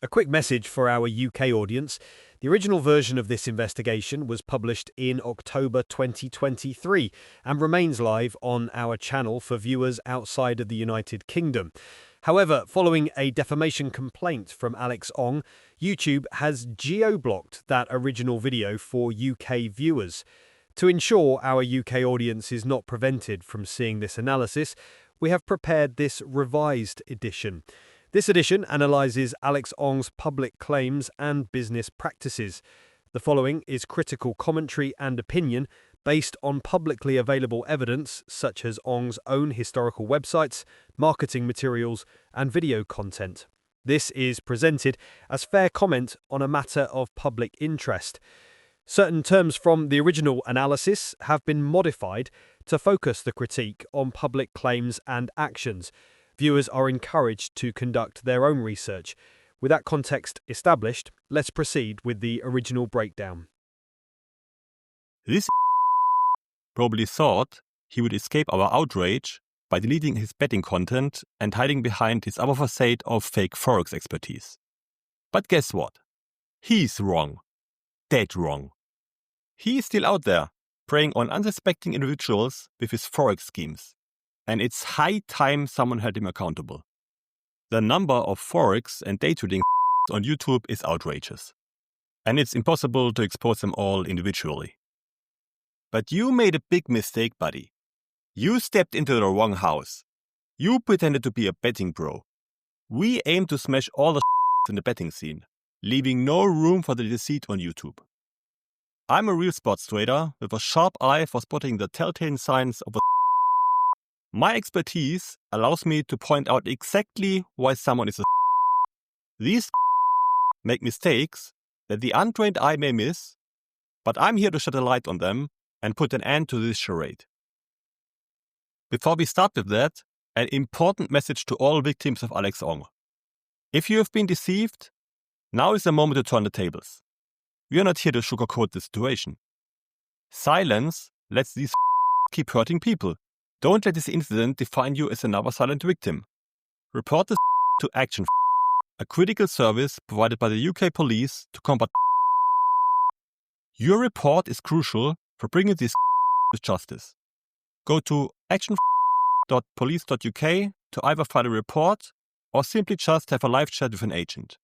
A quick message for our UK audience. The original version of this investigation was published in October 2023 and remains live on our channel for viewers outside of the United Kingdom. However, following a defamation complaint from Alex Ong, YouTube has geo-blocked that original video for UK viewers. To ensure our UK audience is not prevented from seeing this analysis, we have prepared this revised edition. This edition analyses Alex Ong's public claims and business practices. The following is critical commentary and opinion based on publicly available evidence such as Ong's own historical websites, marketing materials, and video content. This is presented as fair comment on a matter of public interest. Certain terms from the original analysis have been modified to focus the critique on public claims and actions. Viewers are encouraged to conduct their own research. With that context established, let's proceed with the original breakdown. This probably thought he would escape our outrage by deleting his betting content and hiding behind his other facade of fake Forex expertise. But guess what? He's wrong. Dead wrong. He is still out there, preying on unsuspecting individuals with his Forex schemes. And it's high time someone held him accountable. The number of Forex and day trading on YouTube is outrageous. And it's impossible to expose them all individually. But you made a big mistake, buddy. You stepped into the wrong house. You pretended to be a betting pro. We aim to smash all the in the betting scene, leaving no room for the deceit on YouTube. I'm a real sports trader with a sharp eye for spotting the telltale signs of a My expertise allows me to point out exactly why someone is a These make mistakes that the untrained eye may miss, but I'm here to shed a light on them and put an end to this charade. Before we start with that, an important message to all victims of Alex Ong. If you have been deceived, now is the moment to turn the tables. We are not here to sugarcoat the situation. Silence lets these keep hurting people. Don't let this incident define you as another silent victim. Report this to Action, a critical service provided by the UK police to combat. Your report is crucial for bringing this to justice. Go to action.police.uk to either file a report or simply just have a live chat with an agent.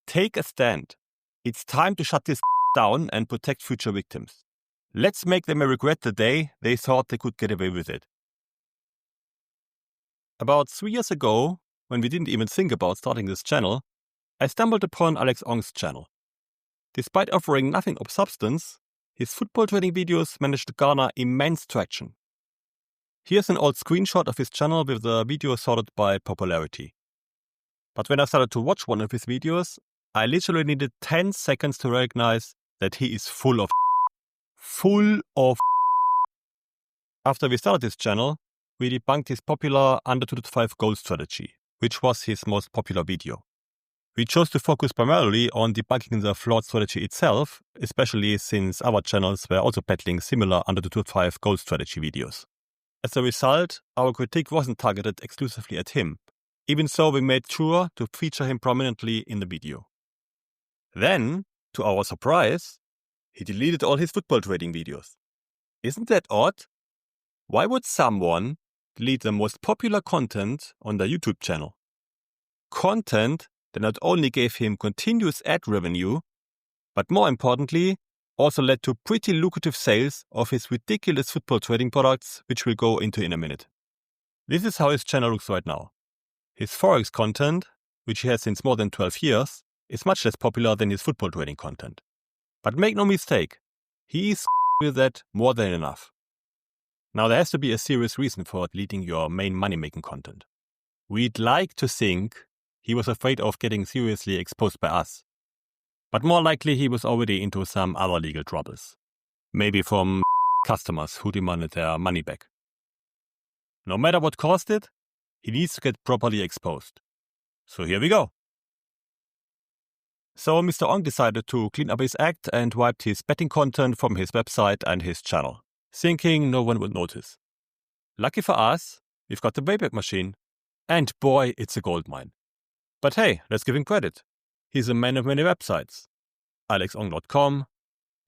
Take a stand. It's time to shut this down and protect future victims. Let's make them regret the day they thought they could get away with it. About 3 years ago, when we didn't even think about starting this channel, I stumbled upon Alex Ong's channel. Despite offering nothing of substance, his football trading videos managed to garner immense traction. Here's an old screenshot of his channel with the video sorted by popularity. But when I started to watch one of his videos, I literally needed 10 seconds to recognize that he is full of. After we started this channel, we debunked his popular under 2-5 goal strategy, which was his most popular video. We chose to focus primarily on debunking the flawed strategy itself, especially since other channels were also peddling similar under 2-5 goal strategy videos. As a result, our critique wasn't targeted exclusively at him. Even so, we made sure to feature him prominently in the video. Then, to our surprise, he deleted all his football trading videos. Isn't that odd? Why would someone delete the most popular content on their YouTube channel? Content that not only gave him continuous ad revenue, but more importantly, also led to pretty lucrative sales of his ridiculous football trading products, which we'll go into in a minute. This is how his channel looks right now. His Forex content, which he has since more than 12 years, is much less popular than his football trading content. But make no mistake, he is with that more than enough. Now there has to be a serious reason for deleting your main money-making content. We'd like to think he was afraid of getting seriously exposed by us. But more likely he was already into some other legal troubles. Maybe from customers who demanded their money back. No matter what caused it, he needs to get properly exposed. So here we go. So Mr. Ong decided to clean up his act and wiped his betting content from his website and his channel, thinking no one would notice. Lucky for us, we've got the Wayback Machine. And boy, it's a goldmine. But hey, let's give him credit. he's a man of many websites. alexong.com,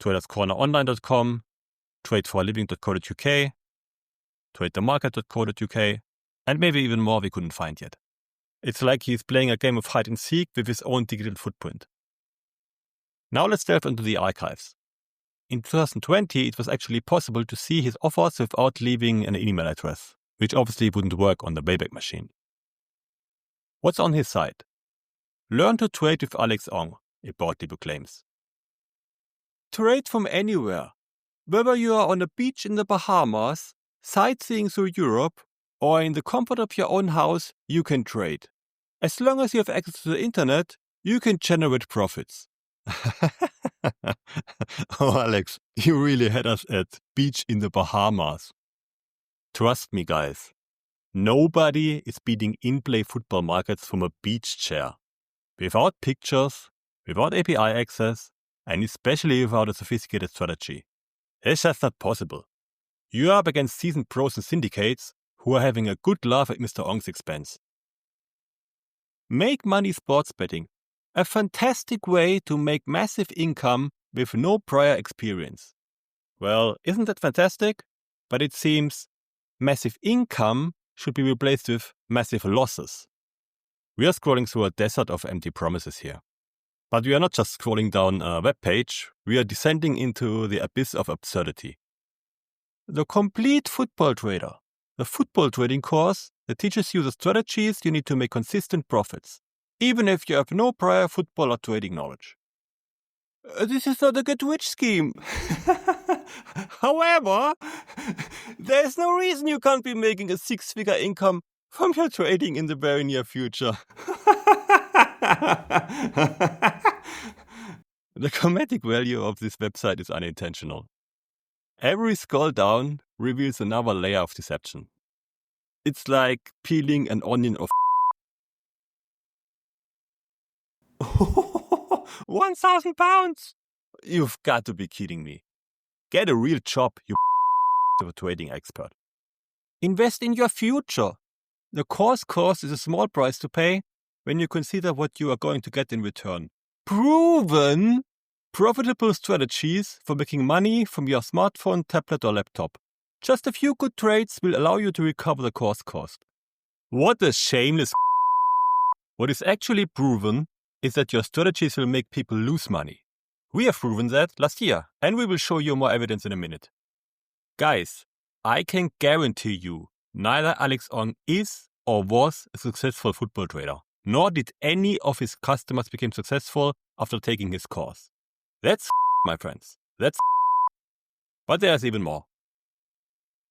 traderscorneronline.com, tradeforaliving.co.uk, tradethemarket.co.uk, and maybe even more we couldn't find yet. It's like he's playing a game of hide and seek with his own digital footprint. Now let's delve into the archives. In 2020, it was actually possible to see his offers without leaving an email address, which obviously wouldn't work on the Wayback Machine. What's on his site? Learn to trade with Alex Ong, it boldly proclaims. Trade from anywhere. Whether you are on a beach in the Bahamas, sightseeing through Europe, or in the comfort of your own house, you can trade. As long as you have access to the internet, you can generate profits. Oh, Alex, you really had us at beach in the Bahamas. Trust me, guys. Nobody is beating in-play football markets from a beach chair. Without pictures, without API access, and especially without a sophisticated strategy. It's just not possible. You are up against seasoned pros and syndicates who are having a good laugh at Mr. Ong's expense. Make money sports betting. A fantastic way to make massive income with no prior experience. Well, isn't that fantastic? But it seems massive income should be replaced with massive losses. We are scrolling through a desert of empty promises here. But we are not just scrolling down a web page, we are descending into the abyss of absurdity. The Complete Football Trader, the football trading course that teaches you the strategies you need to make consistent profits, even if you have no prior football or trading knowledge. This is not a get-rich scheme. However, there's no reason you can't be making a six-figure income from your trading in the very near future. The comedic value of this website is unintentional. Every scroll down reveals another layer of deception. It's like peeling an onion of 1,000 pounds! You've got to be kidding me. Get a real job, you trading expert. Invest in your future. The course cost is a small price to pay when you consider what you are going to get in return. Proven, profitable strategies for making money from your smartphone, tablet, or laptop. Just a few good trades will allow you to recover the course cost. What a shameless. What is actually proven is that your strategies will make people lose money. We have proven that last year, and we will show you more evidence in a minute. Guys, I can guarantee you, neither Alex Ong is or was a successful football trader, nor did any of his customers become successful after taking his course. That's my friends. That's But there's even more.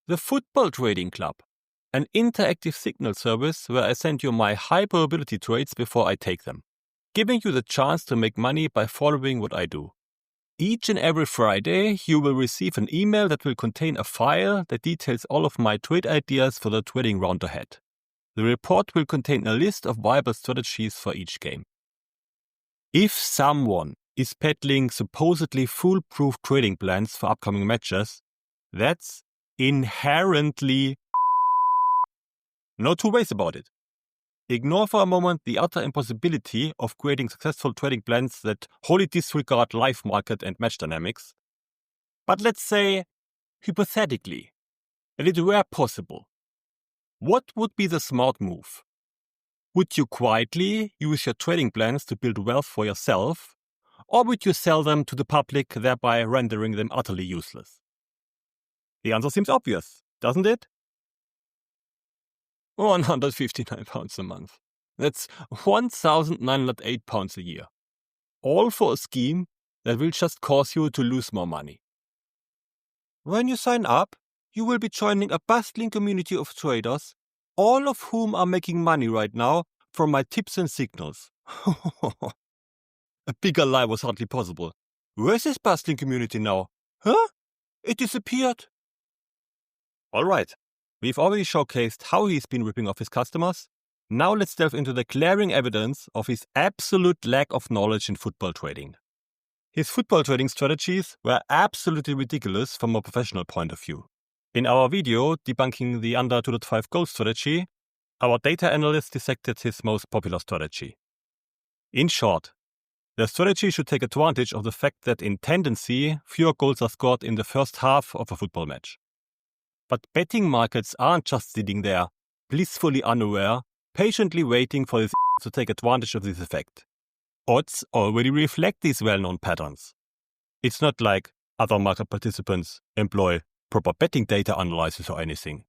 The Football Trading Club, an interactive signal service where I send you my high probability trades before I take them, giving you the chance to make money by following what I do. Each and every Friday, you will receive an email that will contain a file that details all of my trade ideas for the trading round ahead. The report will contain a list of viable strategies for each game. If someone is peddling supposedly foolproof trading plans for upcoming matches, that's inherently no two ways about it. Ignore for a moment the utter impossibility of creating successful trading plans that wholly disregard live market and match dynamics. But let's say, hypothetically, that it were possible. What would be the smart move? Would you quietly use your trading plans to build wealth for yourself, or would you sell them to the public, thereby rendering them utterly useless? The answer seems obvious, doesn't it? £159 a month. That's £1,908 a year. All for a scheme that will just cause you to lose more money. When you sign up, you will be joining a bustling community of traders, all of whom are making money right now from my tips and signals. A bigger lie was hardly possible. Where's this bustling community now? Huh? It disappeared. Alright. We've already showcased how he's been ripping off his customers. Now let's delve into the glaring evidence of his absolute lack of knowledge in football trading. His football trading strategies were absolutely ridiculous from a professional point of view. In our video debunking the under 2.5 goal strategy, our data analyst dissected his most popular strategy. In short, The strategy should take advantage of the fact that in tendency, fewer goals are scored in the first half of a football match. But betting markets aren't just sitting there, blissfully unaware, patiently waiting for this to take advantage of this effect. Odds already reflect these well-known patterns. It's not like other market participants employ proper betting data analysis or anything.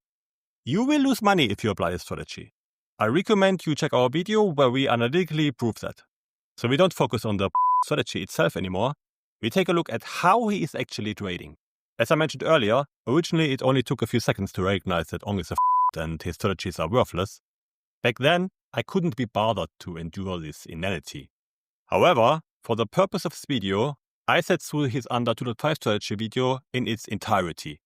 You will lose money if you apply this strategy. I recommend you check our video where we analytically prove that. So we don't focus on the strategy itself anymore. We take a look at how he is actually trading. As I mentioned earlier, originally it only took a few seconds to recognize that Ong is a and his strategies are worthless. Back then, I couldn't be bothered to endure this inanity. However, for the purpose of this video, I sat through his under 2.5 strategy video in its entirety.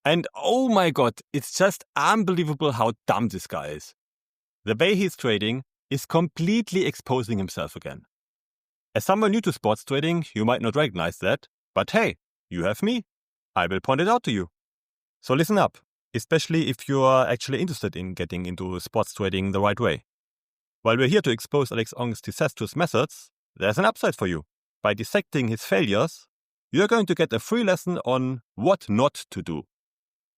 And oh my god, it's just unbelievable how dumb this guy is. The way he's trading is completely exposing himself again. As someone new to sports trading, you might not recognize that, but hey, you have me. I will point it out to you. So listen up, especially if you are actually interested in getting into sports trading the right way. While we're here to expose Alex Ong's disastrous methods, there's an upside for you. By dissecting his failures, you're going to get a free lesson on what not to do.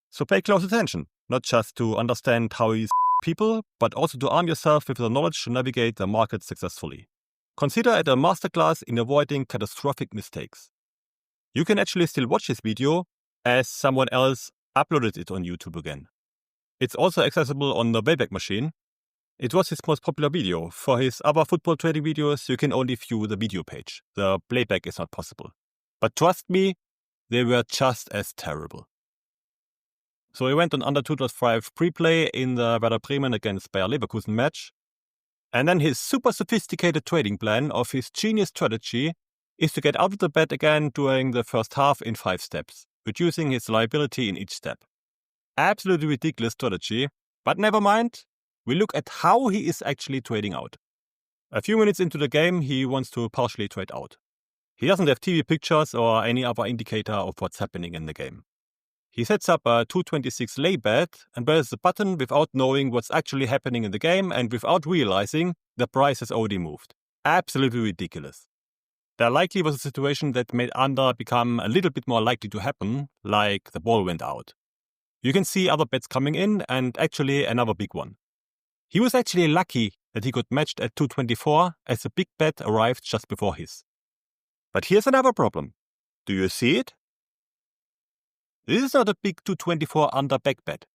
So pay close attention, not just to understand how he's people, but also to arm yourself with the knowledge to navigate the market successfully. Consider it a masterclass in avoiding catastrophic mistakes. You can actually still watch this video as someone else uploaded it on YouTube again. It's also accessible on the Wayback Machine. It was his most popular video. For his other football trading videos, you can only view the video page. The playback is not possible. But trust me, they were just as terrible. So he went on under 2.5 pre-play in the Werder Bremen against Bayer Leverkusen match. And then his super sophisticated trading plan of his genius strategy is to get out of the bet again during the first half in 5 steps, reducing his liability in each step. Absolutely ridiculous strategy, but never mind. We look at how he is actually trading out. A few minutes into the game, he wants to partially trade out. He doesn't have TV pictures or any other indicator of what's happening in the game. He sets up a 226 lay bet and presses the button without knowing what's actually happening in the game and without realizing the price has already moved. Absolutely ridiculous. There likely was a situation that made under become a little bit more likely to happen, like the ball went out. You can see other bets coming in and actually another big one. He was actually lucky that he got matched at 224 as the big bet arrived just before his. But here's another problem. Do you see it? This is not a big 224 under back bet.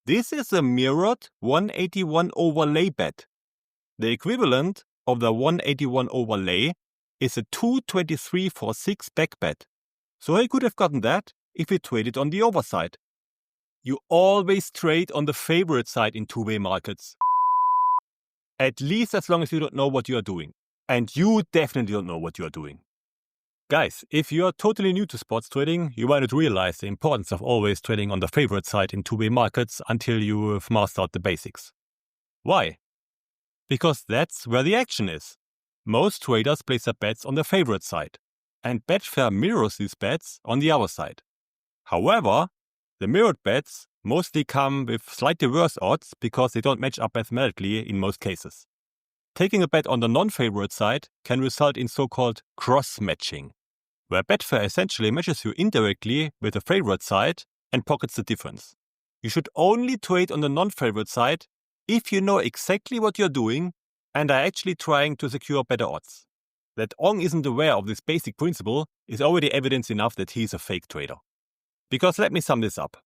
This is a mirrored 181 overlay bet. The equivalent of the 181 overlay is a 223 for 6 back bet. So he could have gotten that if he traded on the overside. You always trade on the favorite side in two-way markets. At least as long as you don't know what you are doing. And you definitely don't know what you are doing. Guys, if you are totally new to sports trading, you might not realize the importance of always trading on the favorite side in two-way markets until you have mastered the basics. Why? Because that's where the action is. Most traders place their bets on the favorite side, and Betfair mirrors these bets on the other side. However, the mirrored bets mostly come with slightly worse odds because they don't match up mathematically in most cases. Taking a bet on the non-favorite side can result in so-called cross-matching, where Betfair essentially matches you indirectly with the favorite side and pockets the difference. You should only trade on the non-favorite side if you know exactly what you're doing and are actually trying to secure better odds. That Ong isn't aware of this basic principle is already evidence enough that he's a fake trader. Because let me sum this up.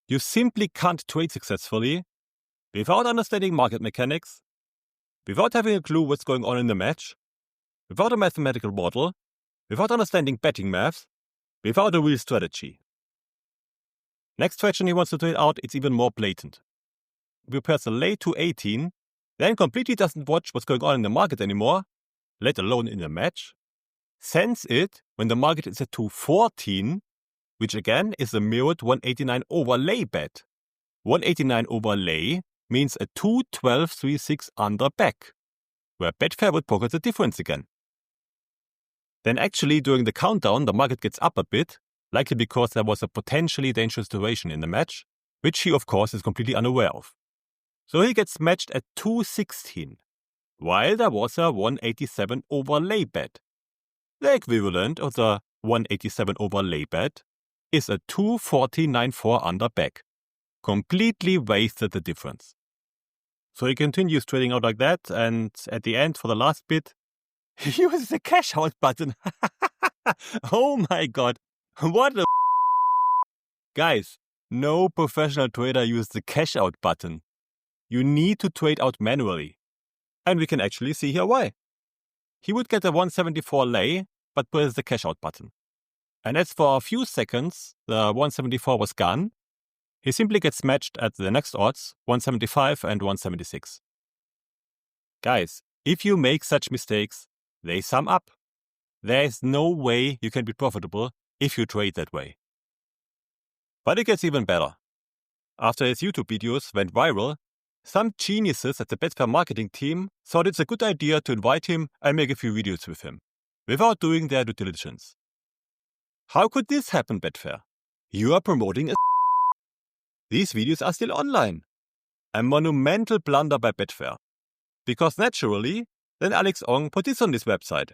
You simply can't trade successfully without understanding market mechanics, without having a clue what's going on in the match, without a mathematical model, without understanding betting maths, without a real strategy. Next fraction he wants to trade out, it's even more blatant. If he pairs a lay to 18, then completely doesn't watch what's going on in the market anymore, let alone in the match, sends it when the market is at 214, which again is a mirrored 189 overlay bet. 189 overlay means a 212.36 under back, where Betfair would pocket the difference again. Then actually during the countdown the market gets up a bit, likely because there was a potentially dangerous situation in the match, which he of course is completely unaware of. So he gets matched at 216. while there was a 187 overlay bet. The equivalent of the 187 overlay bet is a 249.4 under back. Completely wasted the difference. So he continues trading out like that, and at the end, for the last bit, he uses the cash out button. Oh my god, what a Guys, no professional trader uses the cash out button. You need to trade out manually. And we can actually see here why. He would get a 174 lay, but presses the cash out button. And as for a few seconds, the 174 was gone. He simply gets matched at the next odds, 175 and 176. Guys, if you make such mistakes, they sum up. There is no way you can be profitable if you trade that way. But it gets even better. After his YouTube videos went viral, some geniuses at the Betfair marketing team thought it's a good idea to invite him and make a few videos with him, without doing their due diligence. How could this happen, Betfair? You are promoting a These videos are still online. A monumental blunder by Betfair. Because naturally, then Alex Ong put this on his website.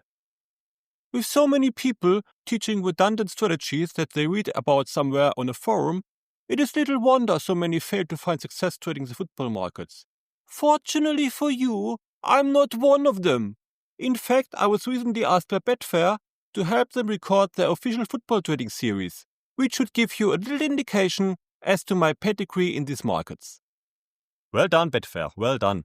With so many people teaching redundant strategies that they read about somewhere on a forum, it is little wonder so many fail to find success trading the football markets. Fortunately for you, I'm not one of them. In fact, I was recently asked by Betfair to help them record their official football trading series, which should give you a little indication as to my pedigree in these markets. Well done, Betfair, well done.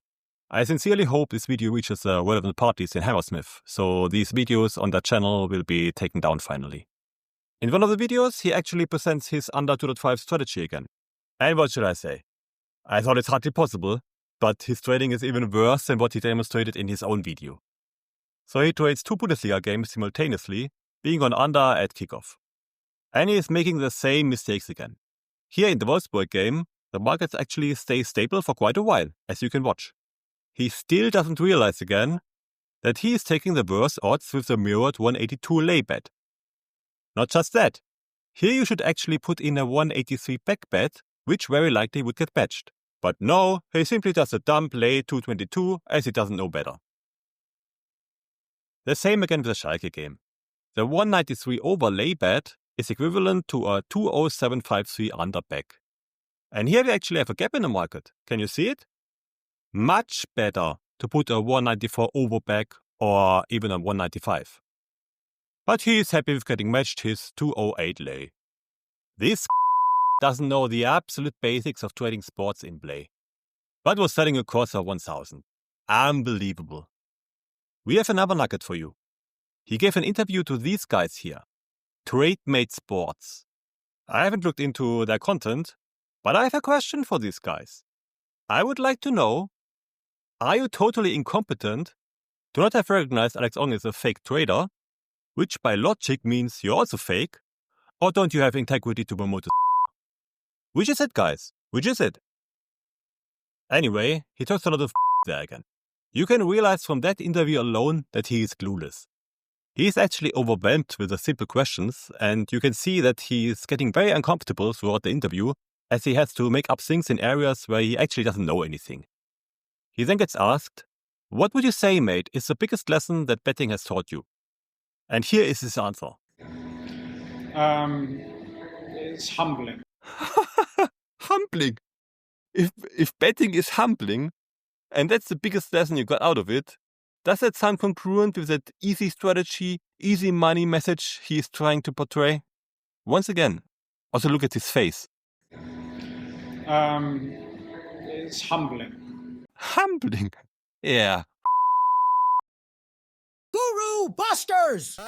I sincerely hope this video reaches the relevant parties in Hammersmith, so these videos on that channel will be taken down finally. In one of the videos, he actually presents his under 2.5 strategy again. And what should I say? I thought it's hardly possible, but his trading is even worse than what he demonstrated in his own video. So he trades 2 Bundesliga games simultaneously, being on under at kickoff. And he is making the same mistakes again. Here in the Wolfsburg game, the markets actually stay stable for quite a while, as you can watch. He still doesn't realize again that he is taking the worst odds with the mirrored 182 lay bet. Not just that. Here you should actually put in a 183 back bet, which very likely would get patched. But no, he simply does a dump lay 222 as he doesn't know better. The same again with the Schalke game. The 193 overlay bet is equivalent to a 20753 under back. And here we actually have a gap in the market. Can you see it? Much better to put a 194 over back or even a 195. But he is happy with getting matched his 208 lay. This doesn't know the absolute basics of trading sports in play, but was selling a course of 1000. Unbelievable. We have another nugget for you. He gave an interview to these guys here, TradeMate Sports. I haven't looked into their content, but I have a question for these guys. I would like to know, are you totally incompetent to not have recognized Alex Ong as a fake trader, which by logic means you're also fake, or don't you have integrity to promote Which is it, guys? Which is it? Anyway, he talks a lot of there again. You can realize from that interview alone that he is clueless. He is actually overwhelmed with the simple questions, and you can see that he is getting very uncomfortable throughout the interview, as he has to make up things in areas where he actually doesn't know anything. He then gets asked, "What would you say, mate, is the biggest lesson that betting has taught you?" And here is his answer. It's humbling. Humbling? If betting is humbling, and that's the biggest lesson you got out of it, does that sound congruent with that easy strategy, easy money message he is trying to portray? Once again, also look at his face. It's humbling. Humbling? Yeah. Guru Busters!